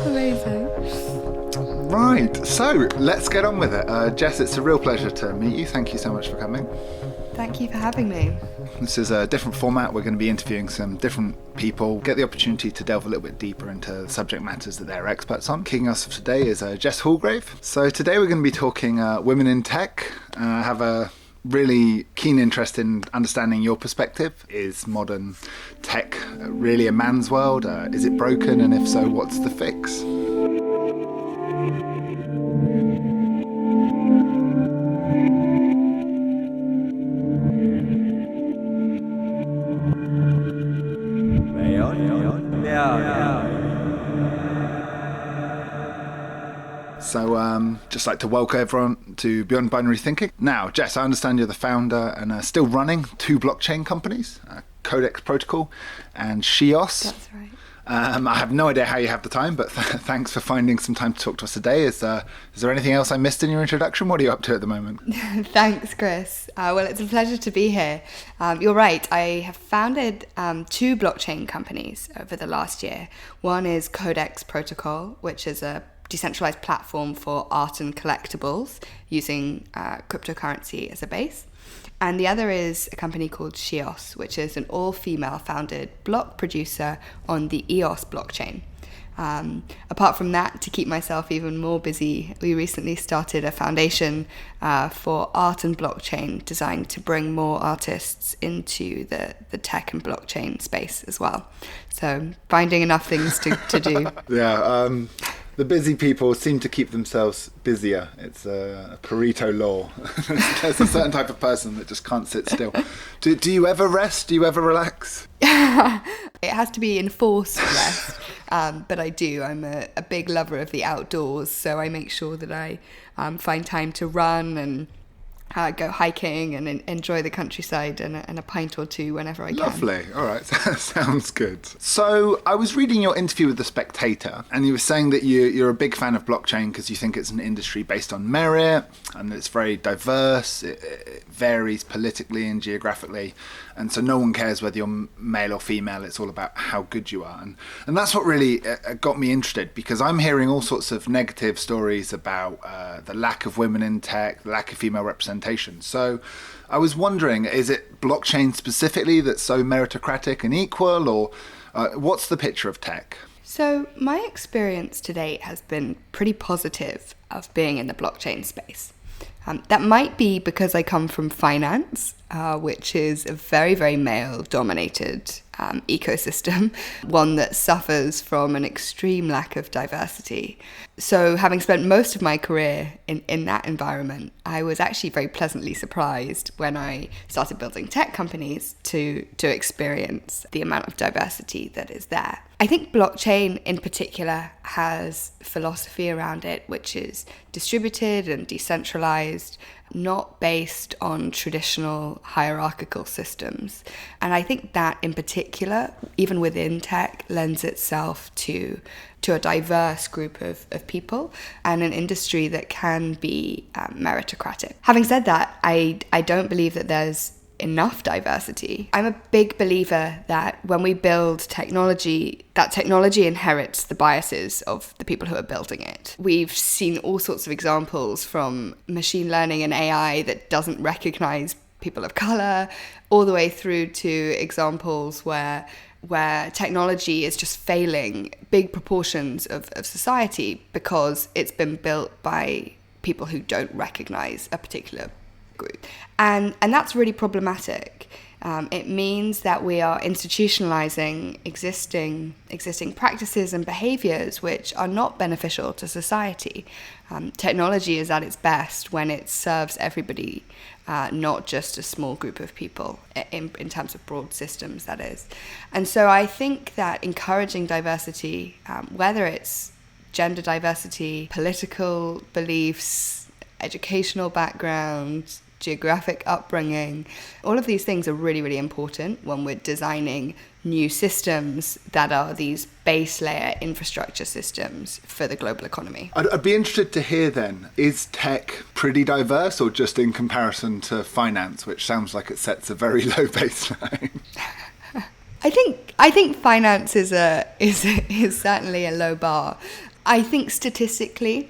Amazing. Right, so let's get on with it. Jess, it's a real pleasure to meet you. Thank you so much for coming. Thank you for having me. This is a different format. We're going to be interviewing some different people, get the opportunity to delve a little bit deeper into the subject matters that they're experts on. Kicking us off today is Jess Houlgrave. So today we're going to be talking women in tech. I have a really keen interest in understanding your perspective. Is modern tech really a man's world? Is it broken? And if so, what's the fix? So just like to welcome everyone to Beyond Binary Thinking. Now, Jess, I understand you're the founder and still running two blockchain companies, Codex Protocol and Shios. That's right. I have no idea how you have the time, but thanks for finding some time to talk to us today. Is there anything else I missed in your introduction? What are you up to at the moment? Thanks, Chris. Well, it's a pleasure to be here. You're right. I have founded two blockchain companies over the last year. One is Codex Protocol, which is a decentralized platform for art and collectibles using cryptocurrency as a base. And the other is a company called Shios, which is an all-female founded block producer on the EOS blockchain. Apart from that, to keep myself even more busy, we recently started a foundation for art and blockchain designed to bring more artists into the tech and blockchain space as well. So finding enough things to do. Yeah, the busy people seem to keep themselves busier. It's a Pareto law. There's a certain type of person that just can't sit still. Do you ever rest? Do you ever relax? It has to be enforced rest, but I do. I'm a big lover of the outdoors, so I make sure that I find time to run and go hiking and enjoy the countryside and a pint or two whenever I can. Lovely. All right. Sounds good. So I was reading your interview with The Spectator, and you were saying that you're a big fan of blockchain because you think it's an industry based on merit and it's very diverse. It varies politically and geographically. And so no one cares whether you're male or female. It's all about how good you are. And that's what really got me interested, because I'm hearing all sorts of negative stories about the lack of women in tech, the lack of female representation. So I was wondering, is it blockchain specifically that's so meritocratic and equal, or what's the picture of tech? So my experience to date has been pretty positive of being in the blockchain space. That might be because I come from finance, which is a very, very male-dominated ecosystem, one that suffers from an extreme lack of diversity. So having spent most of my career in that environment, I was actually very pleasantly surprised when I started building tech companies to experience the amount of diversity that is there. I think blockchain in particular has philosophy around it, which is distributed and decentralized, not based on traditional hierarchical systems. And I think that in particular, even within tech, lends itself to a diverse group of people and an industry that can be meritocratic. Having said that, I don't believe that there's enough diversity. I'm a big believer that when we build technology, that technology inherits the biases of the people who are building it. We've seen all sorts of examples from machine learning and AI that doesn't recognize people of color, all the way through to examples where technology is just failing big proportions of society because it's been built by people who don't recognize a particular group. And that's really problematic. It means that we are institutionalizing existing practices and behaviors which are not beneficial to society. Technology is at its best when it serves everybody, not just a small group of people, in terms of broad systems, that is. And so I think that encouraging diversity, whether it's gender diversity, political beliefs, educational background, geographic upbringing, all of these things are really, really important when we're designing new systems that are these base layer infrastructure systems for the global economy. I'd be interested to hear then, is tech pretty diverse, or just in comparison to finance, which sounds like it sets a very low baseline? I think finance is certainly a low bar. I think statistically,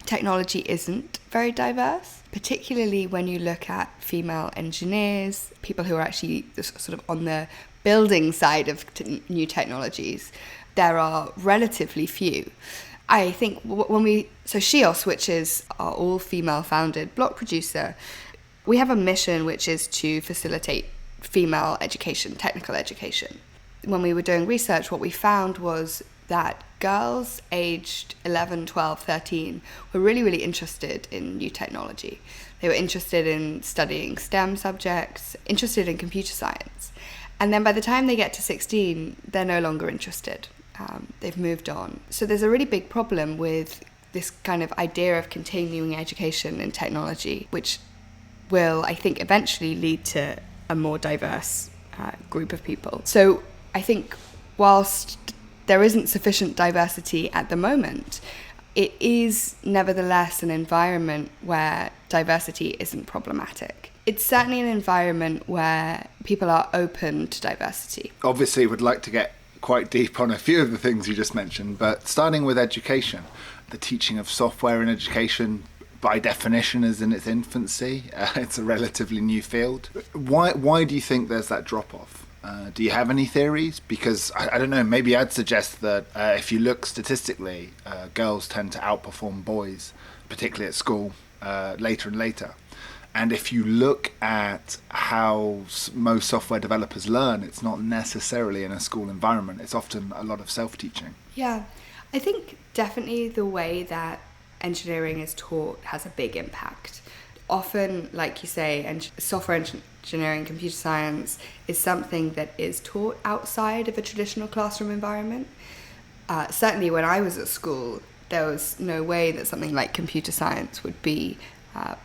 technology isn't very diverse, particularly when you look at female engineers, people who are actually sort of on the building side of new technologies. There are relatively few. I think so Shios, which is our all-female founded block producer, we have a mission which is to facilitate female education, technical education. When we were doing research, what we found was that girls aged 11, 12, 13 were really, really interested in new technology. They were interested in studying STEM subjects, interested in computer science. And then by the time they get to 16, they're no longer interested. They've moved on. So there's a really big problem with this kind of idea of continuing education in technology, which will, I think, eventually lead to a more diverse group of people. So I think whilst there isn't sufficient diversity at the moment, it is nevertheless an environment where diversity isn't problematic. It's certainly an environment where people are open to diversity. Obviously, would like to get quite deep on a few of the things you just mentioned, but starting with education, the teaching of software in education, by definition, is in its infancy. It's a relatively new field. Why do you think there's that drop-off? Do you have any theories? Because, I don't know, maybe I'd suggest that if you look statistically, girls tend to outperform boys, particularly at school, later and later. And if you look at how most software developers learn, it's not necessarily in a school environment. It's often a lot of self-teaching. Yeah, I think definitely the way that engineering is taught has a big impact. Often, like you say, software engineering, computer science is something that is taught outside of a traditional classroom environment. Certainly when I was at school, there was no way that something like computer science would be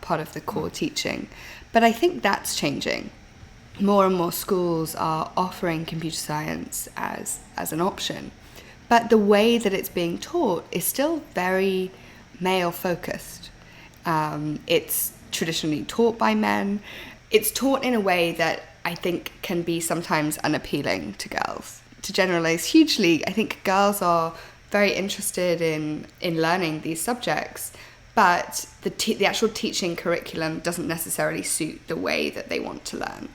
part of the core teaching. But I think that's changing. More and more schools are offering computer science as an option. But the way that it's being taught is still very male-focused. It's traditionally taught by men. It's taught in a way that I think can be sometimes unappealing to girls. To generalize hugely, I think girls are very interested in learning these subjects, but the actual teaching curriculum doesn't necessarily suit the way that they want to learn.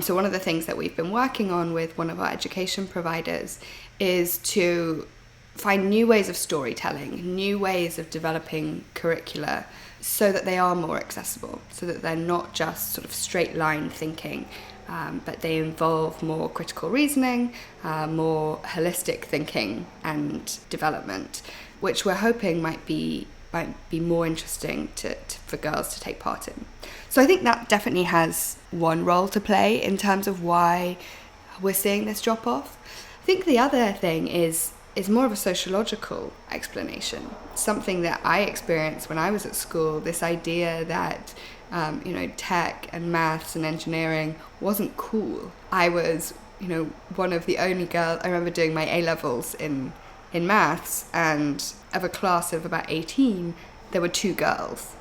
So one of the things that we've been working on with one of our education providers is to find new ways of storytelling, new ways of developing curricula so that they are more accessible, so that they're not just sort of straight line thinking, but they involve more critical reasoning, more holistic thinking and development, which we're hoping might be more interesting for girls to take part in. So I think that definitely has one role to play in terms of why we're seeing this drop off. I think the other thing is more of a sociological explanation, something that I experienced when I was at school, this idea that tech and maths and engineering wasn't cool. I was one of the only girls. I remember doing my A-levels in maths, and of a class of about 18, there were 2 girls.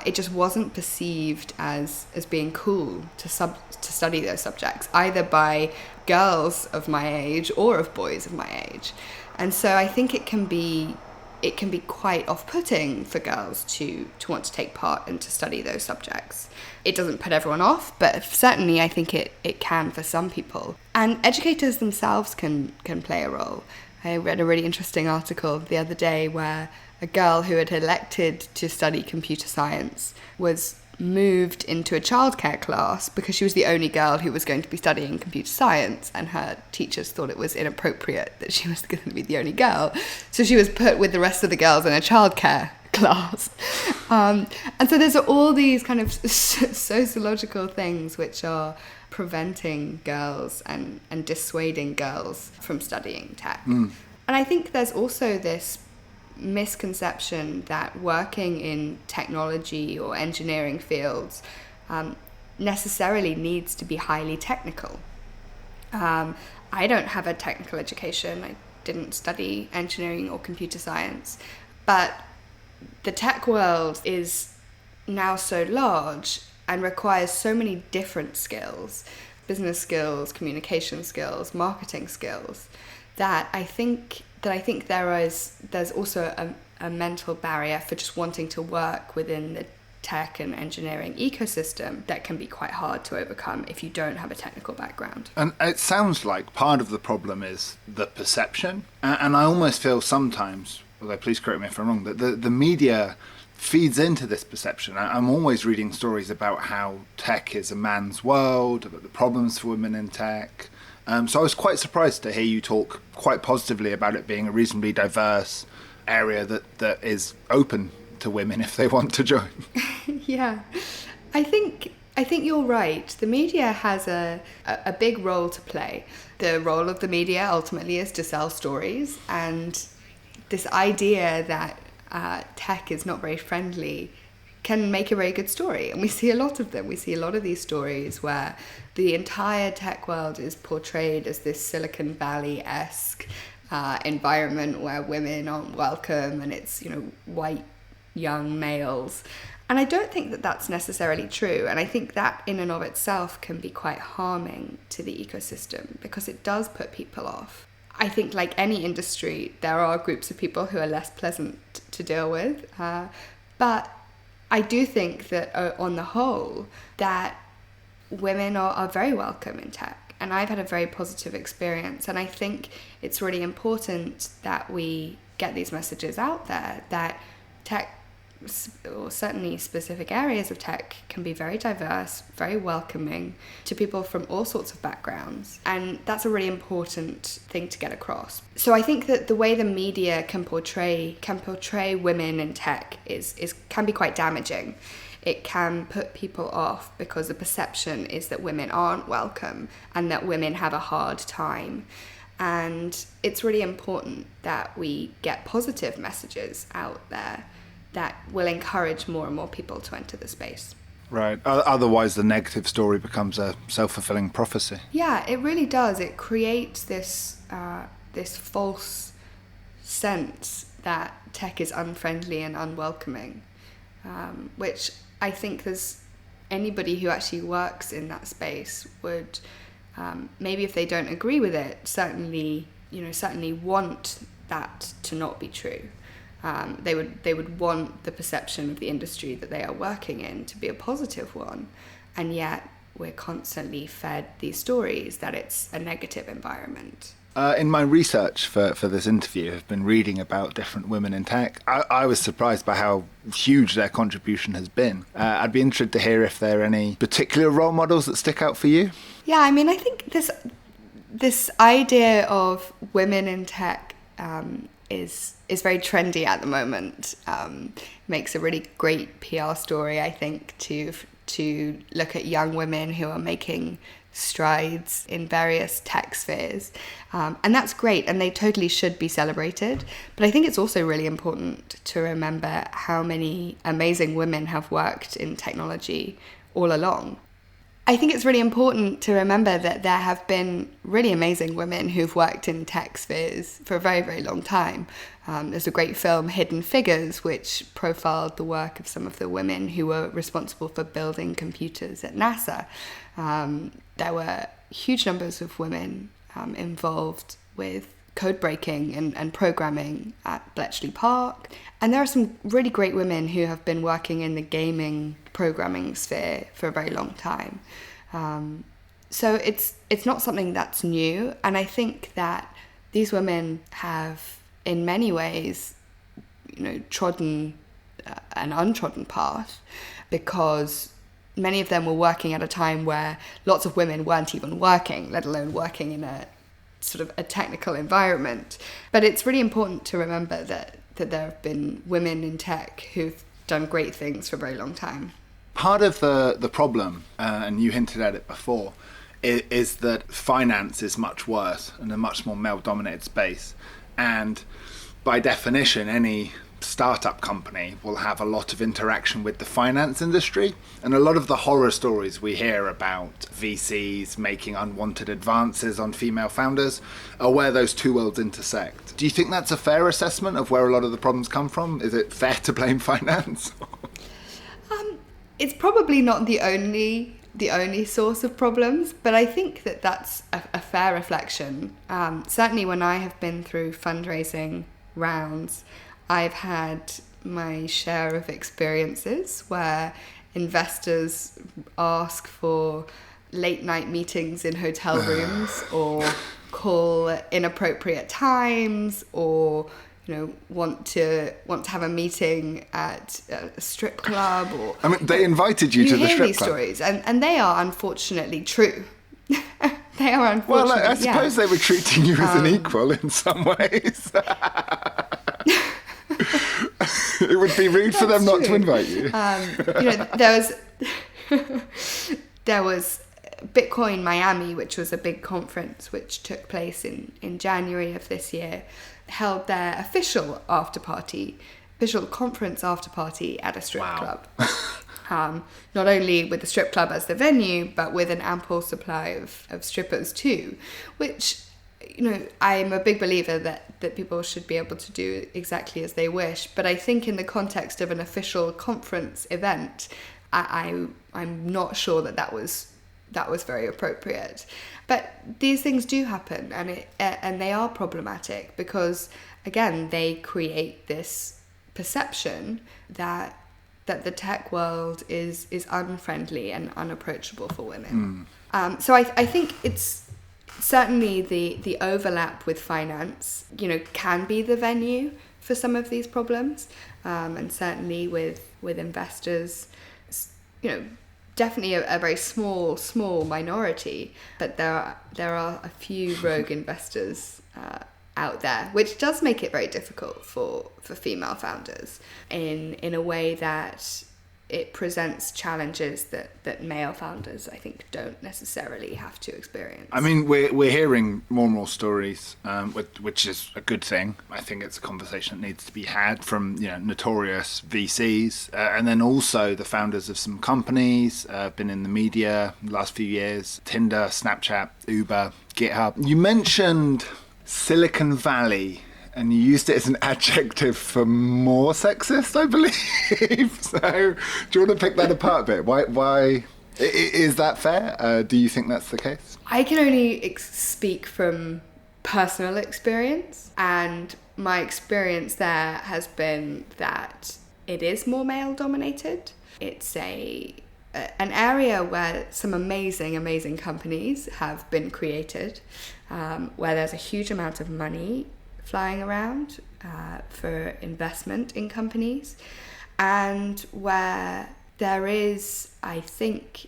It just wasn't perceived as being cool to study those subjects, either by girls of my age or of boys of my age. And so I think it can be quite off-putting for girls to want to take part and to study those subjects. It doesn't put everyone off, but certainly I think it can for some people. And educators themselves can play a role. I read a really interesting article the other day where a girl who had elected to study computer science was moved into a childcare class because she was the only girl who was going to be studying computer science, and her teachers thought it was inappropriate that she was going to be the only girl. So she was put with the rest of the girls in a childcare class. And so there's all these kind of sociological things which are preventing girls and dissuading girls from studying tech. And I think there's also this misconception that working in technology or engineering fields necessarily needs to be highly technical. I don't have a technical education. I didn't study engineering or computer science, but the tech world is now so large and requires so many different skills business skills, communication skills, marketing skills, that I think there's also a mental barrier for just wanting to work within the tech and engineering ecosystem that can be quite hard to overcome if you don't have a technical background. And it sounds like part of the problem is the perception. And I almost feel sometimes, although please correct me if I'm wrong, that the media feeds into this perception. I'm always reading stories about how tech is a man's world, about the problems for women in tech. So I was quite surprised to hear you talk quite positively about it being a reasonably diverse area that is open to women if they want to join. Yeah, I think you're right. The media has a big role to play. The role of the media ultimately is to sell stories, and this idea that tech is not very friendly can make a very good story. And we see a lot of them. We see a lot of these stories where the entire tech world is portrayed as this Silicon Valley-esque environment where women aren't welcome, and it's, white young males. And I don't think that that's necessarily true. And I think that in and of itself can be quite harming to the ecosystem because it does put people off. I think like any industry, there are groups of people who are less pleasant to deal with. But I do think that on the whole, that women are very welcome in tech. And I've had a very positive experience. And I think it's really important that we get these messages out there that tech, or certainly specific areas of tech, can be very diverse, very welcoming to people from all sorts of backgrounds. And that's a really important thing to get across. So I think that the way the media can portray women in tech can be quite damaging. It can put people off because the perception is that women aren't welcome and that women have a hard time. And it's really important that we get positive messages out there that will encourage more and more people to enter the space. Right. Otherwise, the negative story becomes a self-fulfilling prophecy. Yeah, it really does. It creates this false sense that tech is unfriendly and unwelcoming, which I think there's anybody who actually works in that space would, maybe if they don't agree with it, certainly want that to not be true. They would want the perception of the industry that they are working in to be a positive one, and yet we're constantly fed these stories that it's a negative environment. In my research for this interview, I've been reading about different women in tech. I was surprised by how huge their contribution has been. I'd be interested to hear if there are any particular role models that stick out for you. Yeah, I mean, I think this idea of women in tech is very trendy at the moment. Makes a really great PR story, I think, to look at young women who are making strides in various tech spheres. And that's great, and they totally should be celebrated. But I think it's also really important to remember how many amazing women have worked in technology all along. I think it's really important to remember that there have been really amazing women who've worked in tech spheres for a very, very long time. There's a great film, Hidden Figures, which profiled the work of some of the women who were responsible for building computers at NASA. There were huge numbers of women involved with code breaking and programming at Bletchley Park. And there are some really great women who have been working in the gaming programming sphere for a very long time. So it's not something that's new. And I think that these women have, in many ways, trodden an untrodden path, because many of them were working at a time where lots of women weren't even working, let alone working in a sort of a technical environment. But it's really important to remember that there have been women in tech who've done great things for a very long time. Part of the problem, and you hinted at it before, is that finance is much worse and a much more male-dominated space. And by definition, any startup company will have a lot of interaction with the finance industry, and a lot of the horror stories we hear about VCs making unwanted advances on female founders are where those two worlds intersect. Do you think that's a fair assessment of where a lot of the problems come from? Is it fair to blame finance? It's probably not the only the only source of problems, but I think that that's a fair reflection. Certainly when I have been through fundraising rounds, I've had my share of experiences where investors ask for late night meetings in hotel rooms or call inappropriate times, or want to have a meeting at a strip club, or I mean, they invited you to the strip club. You hear these stories, and they are unfortunately true. They are unfortunately. Well, I suppose they were treating you as an equal in some ways. It would be rude for them not to invite you. There was Bitcoin Miami, which was a big conference which took place in January of this year, held their official conference after party at a strip club. Not only with the strip club as the venue, but with an ample supply of strippers too, which, I'm a big believer that people should be able to do exactly as they wish. But I think in the context of an official conference event, I'm not sure that was very appropriate. But these things do happen, and they are problematic because, again, they create this perception that the tech world is unfriendly and unapproachable for women. So I think it's certainly the overlap with finance, can be the venue for some of these problems, and certainly with investors, definitely a very small minority, but there are a few rogue investors out there, which does make it very difficult for female founders in a way that it presents challenges that male founders, I think, don't necessarily have to experience. I mean, we're hearing more and more stories, which is a good thing. I think it's a conversation that needs to be had from notorious VCs, and then also the founders of some companies been in the media the last few years: Tinder, Snapchat, Uber, GitHub. You mentioned Silicon Valley, and you used it as an adjective for more sexist, I believe. So do you want to pick that apart a bit? Why is that fair? Do you think that's the case? I can only speak from personal experience, and my experience there has been that it is more male dominated. It's an area where some amazing companies have been created, where there's a huge amount of money flying around for investment in companies, and where there is, I think,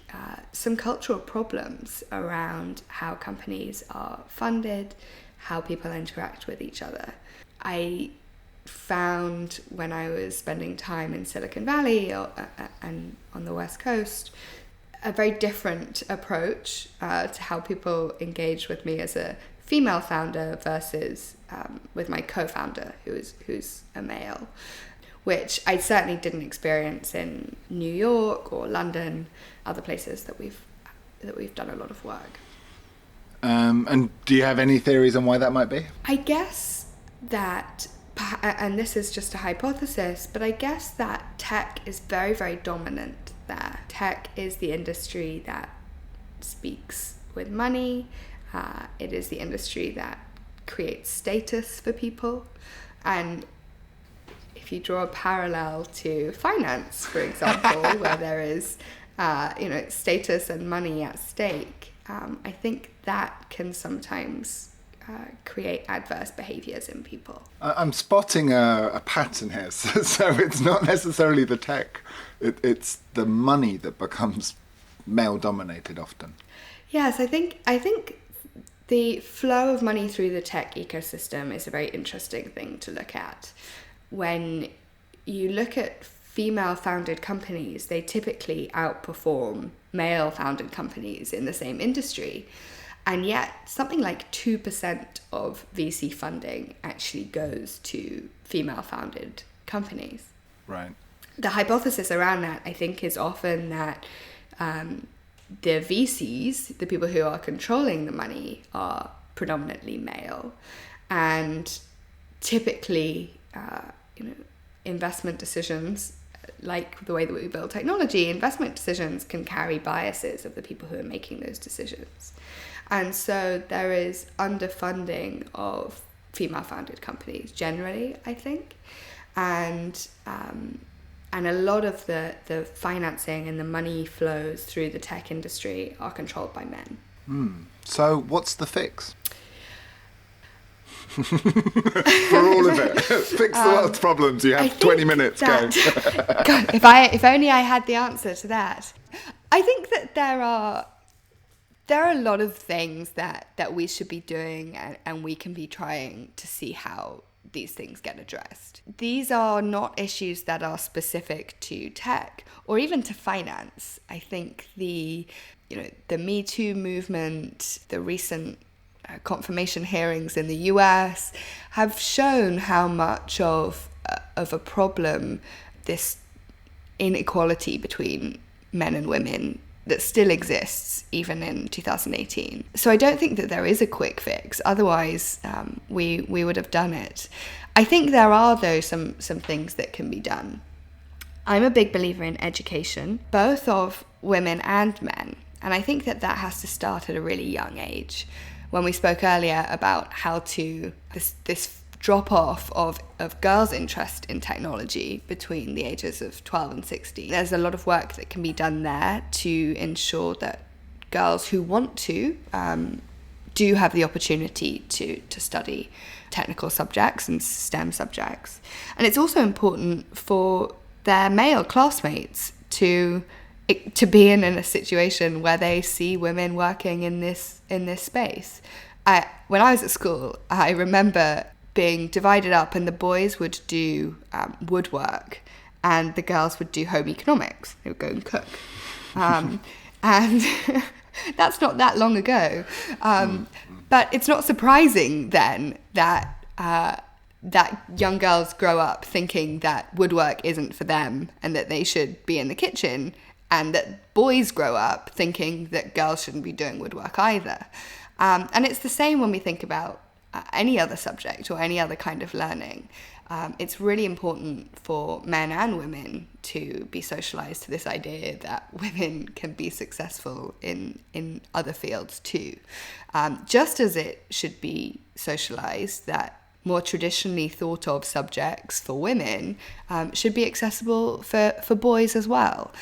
some cultural problems around how companies are funded, how people interact with each other. I found when I was spending time in Silicon Valley and on the West Coast, a very different approach to how people engage with me as a female founder versus with my co-founder who's a male, which I certainly didn't experience in New York or London, other places that we've done a lot of work. And do you have any theories on why that might be? I guess that, and this is just a hypothesis, but I guess that tech is very, very dominant there. Tech is the industry that speaks with money. It is the industry that creates status for people. And if you draw a parallel to finance, for example, where there is status and money at stake, I think that can sometimes create adverse behaviors in people. I'm spotting a pattern here. So it's not necessarily the tech, it's the money that becomes male dominated often. Yes, I think the flow of money through the tech ecosystem is a very interesting thing to look at. When you look at female-founded companies, they typically outperform male-founded companies in the same industry. And yet, something like 2% of VC funding actually goes to female-founded companies. Right. The hypothesis around that, I think, is often that the VCs, the people who are controlling the money, are predominantly male, and typically, investment decisions like the way that we build technology, investment decisions can carry biases of the people who are making those decisions. And so there is underfunding of female-founded companies generally, I think. And a lot of the financing and the money flows through the tech industry are controlled by men. So what's the fix? For all of it. Fix the world's problems. You have 20 minutes. Go. God, if only I had the answer to that. I think that there are a lot of things that we should be doing and we can be trying to see how these things get addressed. These are not issues that are specific to tech or even to finance. I think the Me Too movement, the recent confirmation hearings in the US have shown how much of a problem this inequality between men and women that still exists even in 2018. So I don't think that there is a quick fix. Otherwise, we would have done it. I think there are, though, some things that can be done. I'm a big believer in education, both of women and men. And I think that has to start at a really young age. When we spoke earlier about how to, this drop-off of girls' interest in technology between the ages of 12 and 16. There's a lot of work that can be done there to ensure that girls who want to do have the opportunity to study technical subjects and STEM subjects. And it's also important for their male classmates to be in a situation where they see women working in this space. When I was at school, I remember being divided up, and the boys would do woodwork and the girls would do home economics. They would go and cook. And that's not that long ago. But it's not surprising then that young girls grow up thinking that woodwork isn't for them and that they should be in the kitchen, and that boys grow up thinking that girls shouldn't be doing woodwork either. And it's the same when we think about any other subject or any other kind of learning. It's really important for men and women to be socialized to this idea that women can be successful in other fields too. Just as it should be socialized that more traditionally thought of subjects for women should be accessible for boys as well.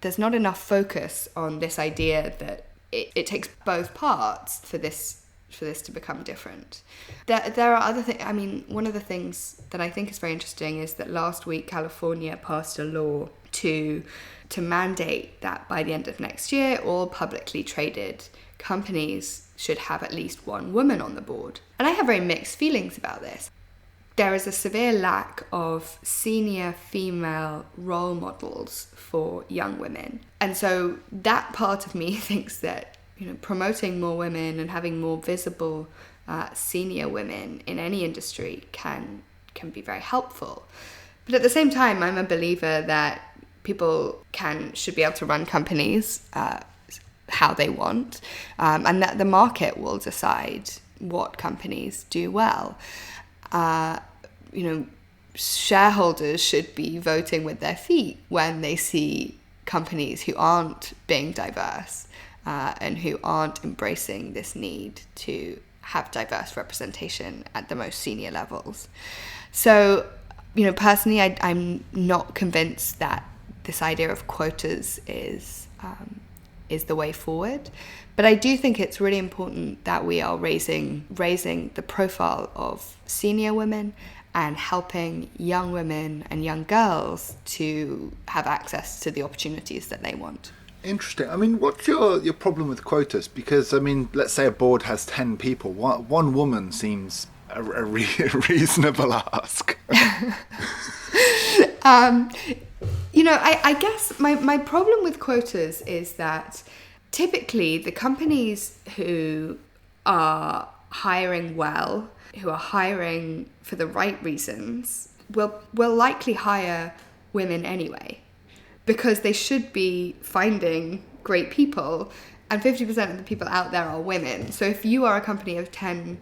There's not enough focus on this idea that it takes both parts for this to become different. There are other things. I mean, one of the things that I think is very interesting is that last week California passed a law to mandate that by the end of next year, all publicly traded companies should have at least one woman on the board. And I have very mixed feelings about this. There is a severe lack of senior female role models for young women. And so that part of me thinks that promoting more women and having more visible senior women in any industry can be very helpful. But at the same time, I'm a believer that people should be able to run companies how they want, and that the market will decide what companies do well. Shareholders should be voting with their feet when they see companies who aren't being diverse and who aren't embracing this need to have diverse representation at the most senior levels. So, personally, I'm not convinced that this idea of quotas is the way forward. But I do think it's really important that we are raising the profile of senior women and helping young women and young girls to have access to the opportunities that they want. Interesting. I mean, what's your problem with quotas? Because, I mean, let's say a board has 10 people. One woman seems a reasonable ask. I guess my problem with quotas is that typically the companies who are hiring well, who are hiring for the right reasons, will likely hire women anyway, because they should be finding great people, and 50% of the people out there are women. So if you are a company of 10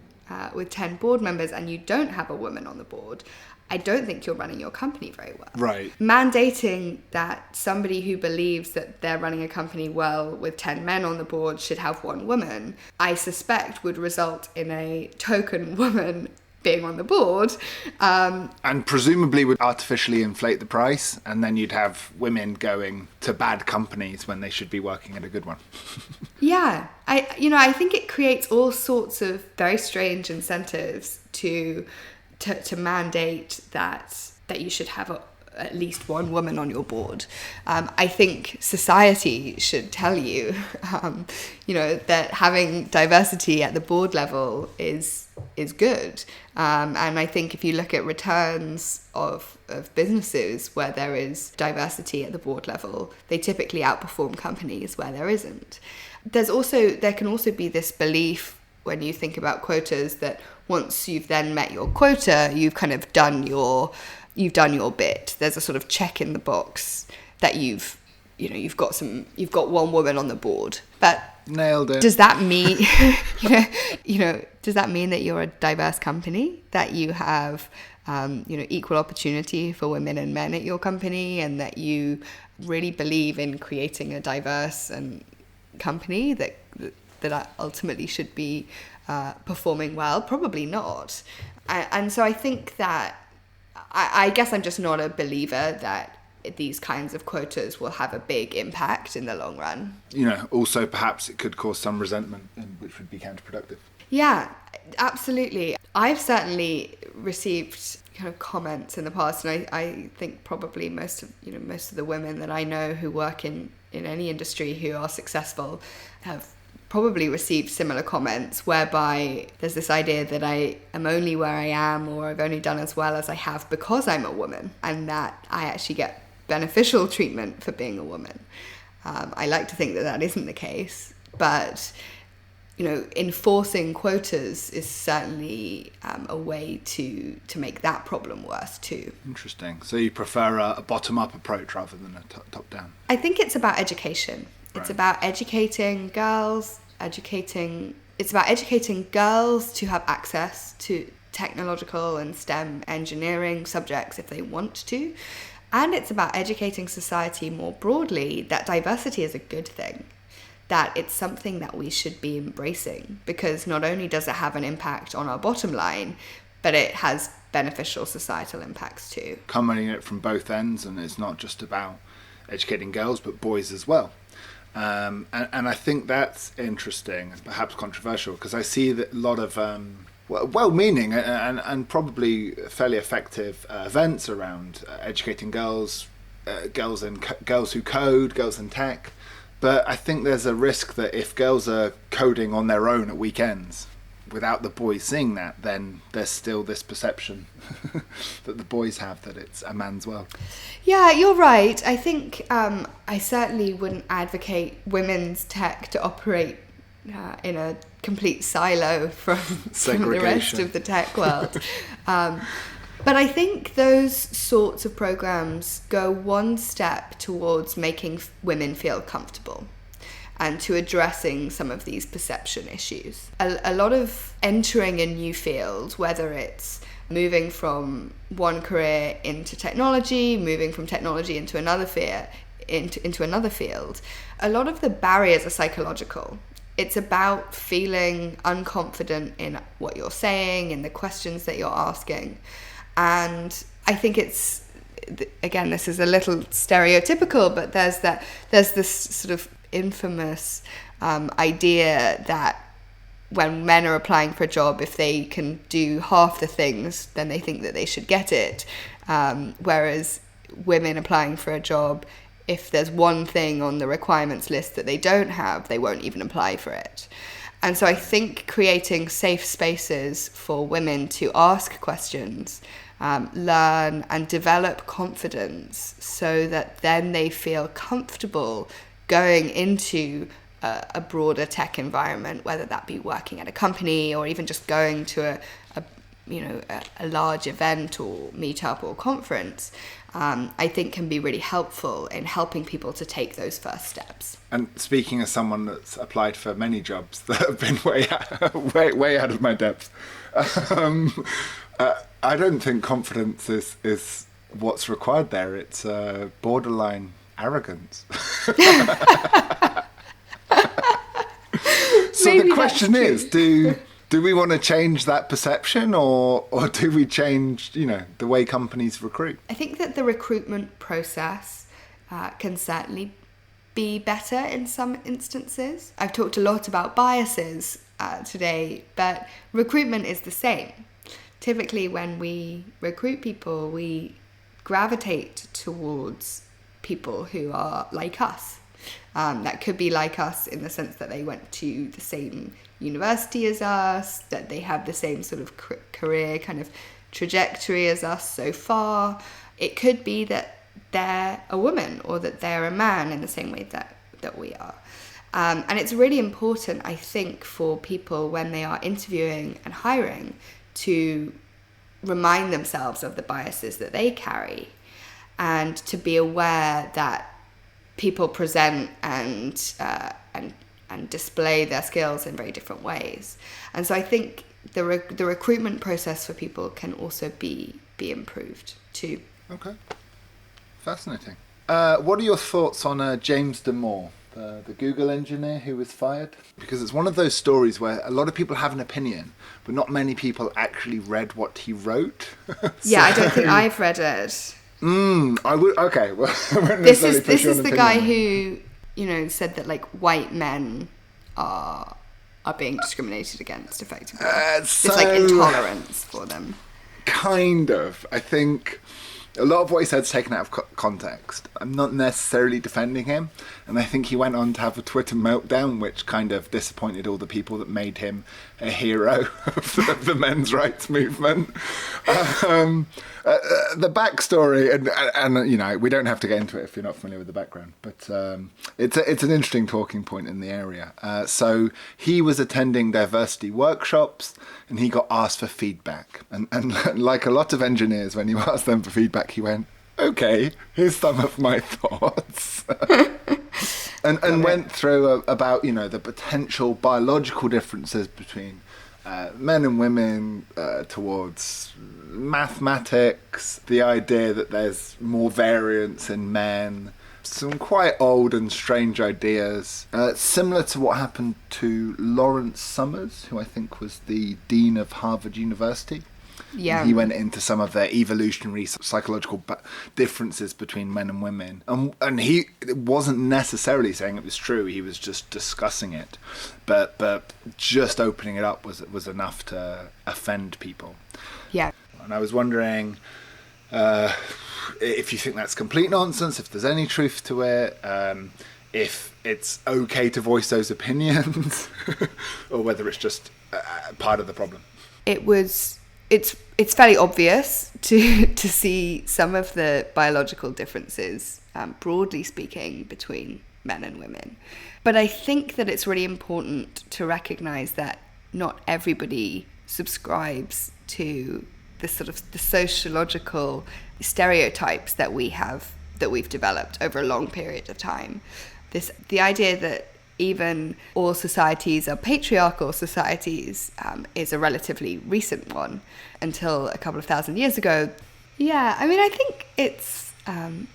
with 10 board members and you don't have a woman on the board, I don't think you're running your company very well. Right. Mandating that somebody who believes that they're running a company well with 10 men on the board should have one woman, I suspect would result in a token woman being on the board. And presumably would artificially inflate the price, and then you'd have women going to bad companies when they should be working at a good one. Yeah. I think it creates all sorts of very strange incentives to mandate that you should have at least one woman on your board. I think society should tell you, that having diversity at the board level is good. And I think if you look at returns of businesses where there is diversity at the board level, they typically outperform companies where there isn't. There can also be this belief when you think about quotas that once you've then met your quota, you've kind of done your bit. There's a sort of check in the box that you've got one woman on the board. But nailed it. Does that mean does that mean that you're a diverse company, that you have equal opportunity for women and men at your company, and that you really believe in creating a diverse and company that ultimately should be performing well? Probably not. And so I think that I guess I'm just not a believer that these kinds of quotas will have a big impact in the long run. Also perhaps it could cause some resentment, which would be counterproductive. Yeah, absolutely. I've certainly received kind of comments in the past, and I think probably most of the women that I know who work in any industry who are successful have probably received similar comments, whereby there's this idea that I am only where I am, or I've only done as well as I have because I'm a woman, and that I actually get beneficial treatment for being a woman. I like to think that isn't the case, but enforcing quotas is certainly a way to make that problem worse too. Interesting. So you prefer a bottom-up approach rather than a top-down? I think it's about education. Right. It's about educating girls, it's about educating girls to have access to technological and STEM engineering subjects if they want to. And it's about educating society more broadly that diversity is a good thing, that it's something that we should be embracing, because not only does it have an impact on our bottom line, but it has beneficial societal impacts too. Coming at it from both ends, and it's not just about educating girls, but boys as well. And I think that's interesting and perhaps controversial, because I see that a lot of well-meaning and probably fairly effective events around educating girls who code, girls in tech. But I think there's a risk that if girls are coding on their own at weekends without the boys seeing that, then there's still this perception that the boys have that it's a man's world. Yeah, you're right. I think I certainly wouldn't advocate women's tech to operate in a complete silo from the rest of the tech world. But I think those sorts of programs go one step towards making women feel comfortable and to addressing some of these perception issues. A lot of entering a new field, whether it's moving from one career into technology, moving from technology into another field, a lot of the barriers are psychological. It's about feeling unconfident in what you're saying, in the questions that you're asking. And I think it's, again, this is a little stereotypical, but there's this sort of infamous idea that when men are applying for a job, if they can do half the things, then they think that they should get it. Whereas women applying for a job, if there's one thing on the requirements list that they don't have, they won't even apply for it. And so I think creating safe spaces for women to ask questions, learn and develop confidence so that then they feel comfortable going into a broader tech environment, whether that be working at a company or even just going to a large event or meetup or conference, I think can be really helpful in helping people to take those first steps. And speaking as someone that's applied for many jobs that have been way out of my depth, I don't think confidence is what's required there. It's borderline arrogance. So Maybe the question that's is, do we want to change that perception, or do we change, the way companies recruit? I think that the recruitment process can certainly be better in some instances. I've talked a lot about biases today, but recruitment is the same. Typically, when we recruit people, we gravitate towards people who are like us. That could be like us in the sense that they went to the same university as us, that they have the same sort of career kind of trajectory as us so far. It could be that they're a woman or that they're a man in the same way that we are. And it's really important, I think, for people when they are interviewing and hiring to remind themselves of the biases that they carry and to be aware that people present and display their skills in very different ways. And so I think the recruitment process for people can also be improved too. Okay, fascinating. What are your thoughts on James Damore, the Google engineer who was fired? Because it's one of those stories where a lot of people have an opinion, but not many people actually read what he wrote. Yeah, I don't think I've read it. I would. Okay, well, this is the guy who said that like white men are being discriminated against effectively. It's like intolerance for them. Kind of. I think a lot of what he said is taken out of context. I'm not necessarily defending him, and I think he went on to have a Twitter meltdown, which kind of disappointed all the people that made him a hero of the men's rights movement. The backstory, and we don't have to get into it if you're not familiar with the background, but it's an interesting talking point in the area. So he was attending diversity workshops, and he got asked for feedback. And like a lot of engineers, when you ask them for feedback, he went, okay, here's some of my thoughts. and went through about, the potential biological differences between men and women towards mathematics, the idea that there's more variance in men, some quite old and strange ideas, similar to what happened to Lawrence Summers, who I think was the dean of Harvard University. Yeah. He went into some of their evolutionary psychological differences between men and women. And he wasn't necessarily saying it was true, he was just discussing it. But just opening it up was enough to offend people. Yeah. And I was wondering if you think that's complete nonsense, if there's any truth to it, if it's okay to voice those opinions, or whether it's just part of the problem. It's fairly obvious to see some of the biological differences, broadly speaking, between men and women. But I think that it's really important to recognise that not everybody subscribes to the sort of the sociological stereotypes that we've developed over a long period of time. The idea that even all societies are patriarchal societies is a relatively recent one. Until a couple of thousand years ago. Yeah, I mean, I think it's... I'm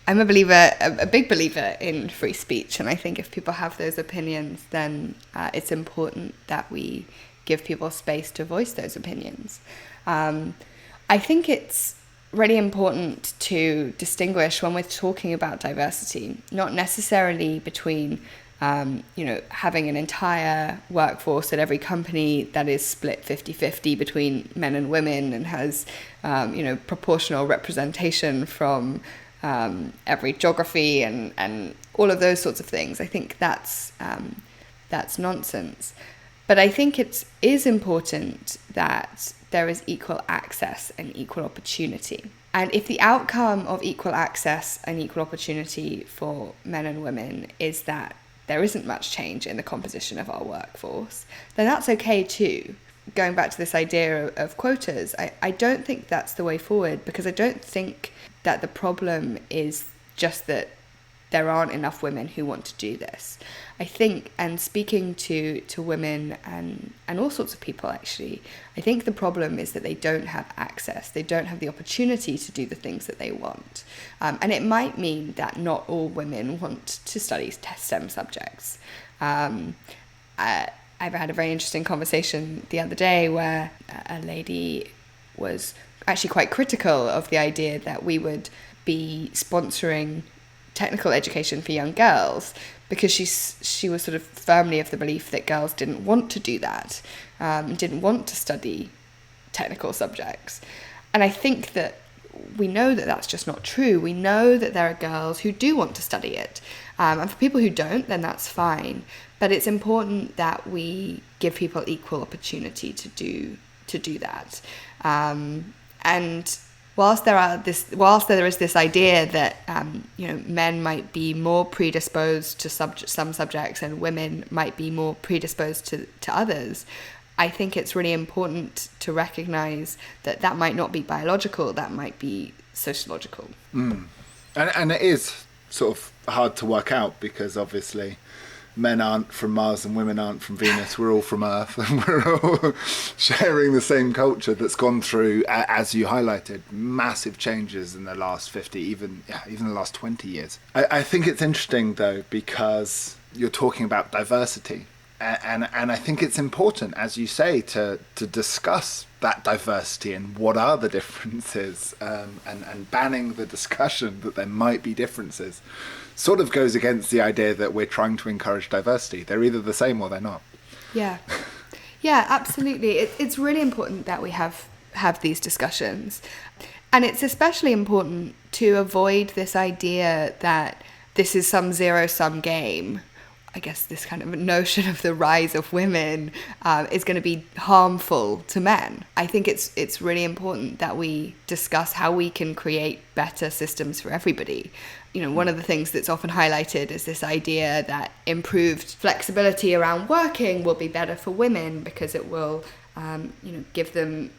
a big believer in free speech, and I think if people have those opinions, then it's important that we give people space to voice those opinions. I think it's really important to distinguish when we're talking about diversity, not necessarily between having an entire workforce at every company that is split 50-50 between men and women and has, proportional representation from every geography and all of those sorts of things. I think that's nonsense. But I think it is important that there is equal access and equal opportunity. And if the outcome of equal access and equal opportunity for men and women is that there isn't much change in the composition of our workforce, then that's okay too. going back to this idea of quotas, I don't think that's the way forward, because I don't think that the problem is just that there aren't enough women who want to do this. I think, and speaking to women and all sorts of people actually, I think the problem is that they don't have access. They don't have the opportunity to do the things that they want. And it might mean that not all women want to study STEM subjects. I've had a very interesting conversation the other day where a lady was actually quite critical of the idea that we would be sponsoring technical education for young girls, because she was sort of firmly of the belief that girls didn't want to do that, didn't want to study technical subjects. And I think that we know that that's just not true. We know that there are girls who do want to study it. And for people who don't, then that's fine. But it's important that we give people equal opportunity to do that. And whilst there is this idea that men might be more predisposed to some subjects and women might be more predisposed to others, I think it's really important to recognise that might not be biological, that might be sociological. And it is sort of hard to work out, because obviously men aren't from Mars and women aren't from Venus. We're all from Earth, and we're all sharing the same culture that's gone through, as you highlighted, massive changes in the last 50, even the last 20 years. I think it's interesting, though, because you're talking about diversity. And I think it's important, as you say, to discuss that diversity and what are the differences, and banning the discussion that there might be differences sort of goes against the idea that we're trying to encourage diversity. They're either the same or they're not. Yeah, absolutely. It's really important that we have these discussions. And it's especially important to avoid this idea that this is some zero-sum game. I guess this kind of notion of the rise of women is going to be harmful to men. I think it's really important that we discuss how we can create better systems for everybody. One of the things that's often highlighted is this idea that improved flexibility around working will be better for women because it will, give them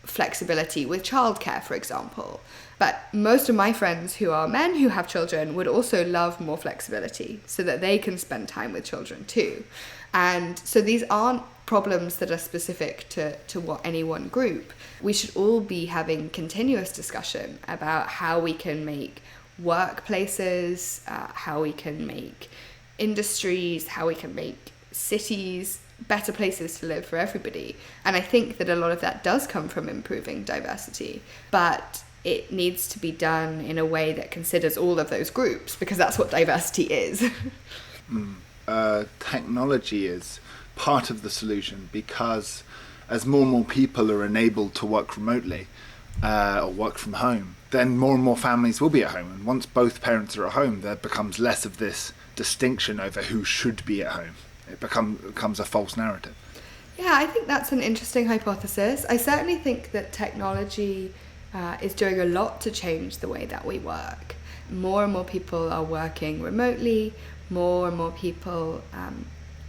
flexibility with childcare, for example. But most of my friends who are men who have children would also love more flexibility so that they can spend time with children too. And so these aren't problems that are specific to what any one group. We should all be having continuous discussion about how we can make workplaces, how we can make industries, how we can make cities better places to live for everybody. And I think that a lot of that does come from improving diversity, but it needs to be done in a way that considers all of those groups, because that's what diversity is. Technology is part of the solution, because as more and more people are enabled to work remotely or work from home, then more and more families will be at home. And once both parents are at home, there becomes less of this distinction over who should be at home. It becomes a false narrative. Yeah, I think that's an interesting hypothesis. I certainly think that technology is doing a lot to change the way that we work. More and more people are working remotely. More and more people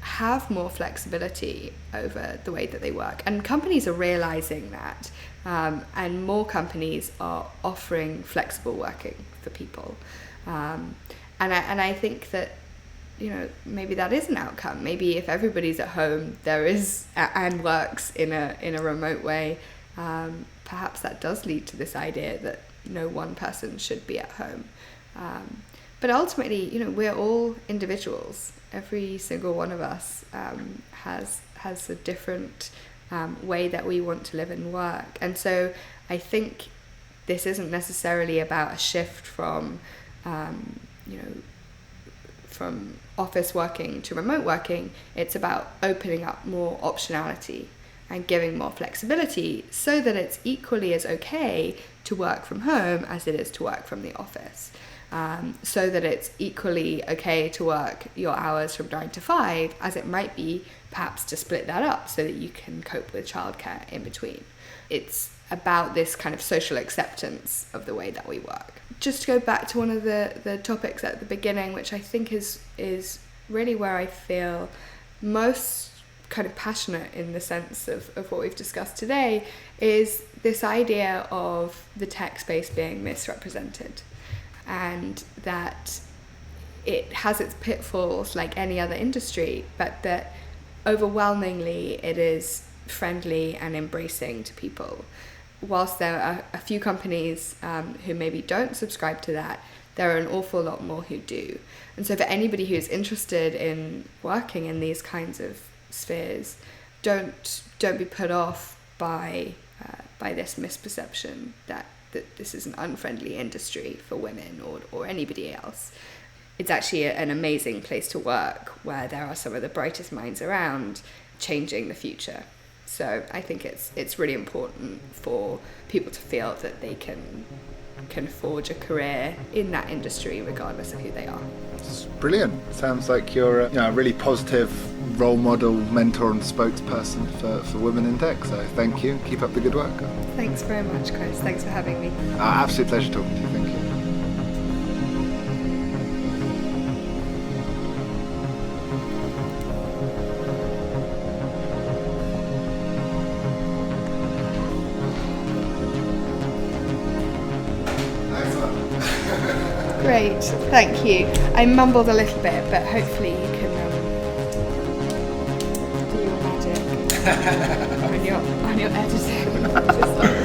have more flexibility over the way that they work. And companies are realizing that. And more companies are offering flexible working for people. And I think that, maybe that is an outcome. Maybe if everybody's at home, and works in a remote way, perhaps that does lead to this idea that no one person should be at home. But ultimately, we're all individuals. Every single one of us has a different way that we want to live and work. And so I think this isn't necessarily about a shift from office working to remote working. It's about opening up more optionality and giving more flexibility so that it's equally as okay to work from home as it is to work from the office. So that it's equally okay to work your hours from 9 to 5 as it might be perhaps to split that up so that you can cope with childcare in between. It's about this kind of social acceptance of the way that we work. Just to go back to one of the topics at the beginning, which I think is really where I feel most kind of passionate in the sense of what we've discussed today is this idea of the tech space being misrepresented, and that it has its pitfalls like any other industry, but that overwhelmingly it is friendly and embracing to people. Whilst there are a few companies who maybe don't subscribe to that, there are an awful lot more who do. And so for anybody who's interested in working in these kinds of spheres, don't be put off by this misperception that this is an unfriendly industry for women or anybody else. It's actually an amazing place to work where there are some of the brightest minds around changing the future. So I think it's really important for people to feel that they can forge a career in that industry regardless of who they are. It's brilliant. Sounds like you're a really positive role model, mentor and spokesperson for women in tech. So thank you. Keep up the good work. Thanks very much, Chris. Thanks for having me. Absolute pleasure talking to you. Thank you. Great, thank you. I mumbled a little bit, but hopefully you can do your magic on your editing. Just like